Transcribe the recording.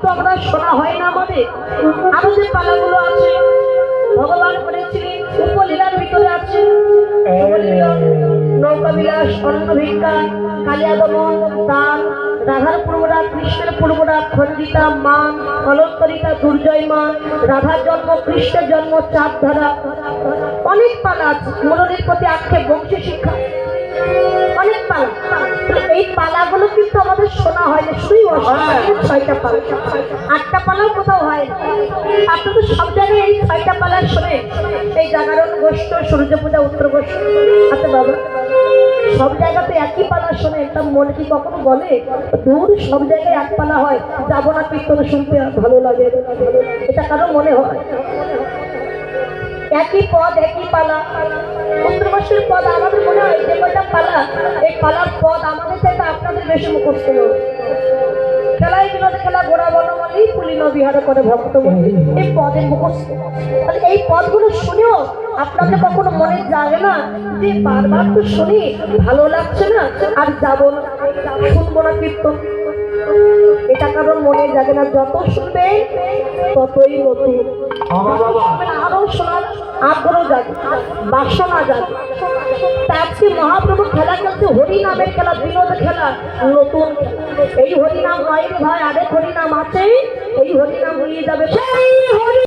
তো আমরা শোনা হয় না আমাদের। আরো যে পালাগুলো আছে ভগবান বলেছিলেন উপলীলার ভিতরে আছে নৌকা বিলাস, অন্ন ভিক্ষা, কালিয়াগমন, দান, রাধার পূর্বরা, কৃষ্ণের পূর্বরা, খণ্ডিতা, মান, অলঙ্করিতা, দুর্জয় মা, রাধার জন্ম, কৃষ্ণের জন্ম, চাঁদধারা, অনেক পালা আছে। মুরলীর প্রতি আক্ষেপ, বংশী শিক্ষা, অনেক পালা। এই পালাগুলো কিন্তু আমাদের শোনা হয় না, শুধুই 6টা পালা, 8টা পালাও কোথাও হয় না। আপনি তো সব জায়গায় এই 6টা পালা শোনেন, এই জাগরণ গোষ্ঠ, সূর্য পূজা, উত্তর গোষ্ঠ। আচ্ছা বাবা, সব জায়গাতে একই পালা শোনেন, তার মনে কি কখনো বলে দূর সব জায়গায় এক পালা হয়, যাবো না কীর্তন শুনতে, ভালো লাগে? এটা কারো মনে হয়? একই পদ, একই পালা, উত্তরবর্ষের পদ আমাদের মনে হয় যে কয়টা পালা, এই পালার পদ আমাদের চাইতে আপনাদের বেশি মুখস্থ নয়। খেলায় বিনোদে খেলা, গোড়া বনমালী, পুলিন বিহার করে ভক্ত, এই পদের মুখস্থ। তাহলে এই পদগুলো শুনেও আপনাদের কখনো মনে যাবে না যে বারবার তো শুনি, ভালো লাগছে না, আর যাবো না, শুনবো না কীর্তন? এটা কারণ মনে যাবে না। যত শুনবে ততই নতুন, আরো শোনার আগ্রহ যাবে, বাসনা যাবে। আজকে মহাপ্রভু খেলা খেলছে, হরি নামের খেলা, বিনোদ খেলা, নতুন। এই হরিনাম নয় রে ভাই, আরেক হরিনাম আছে, এই হরিনাম নিয়ে যাবে সেই হরি।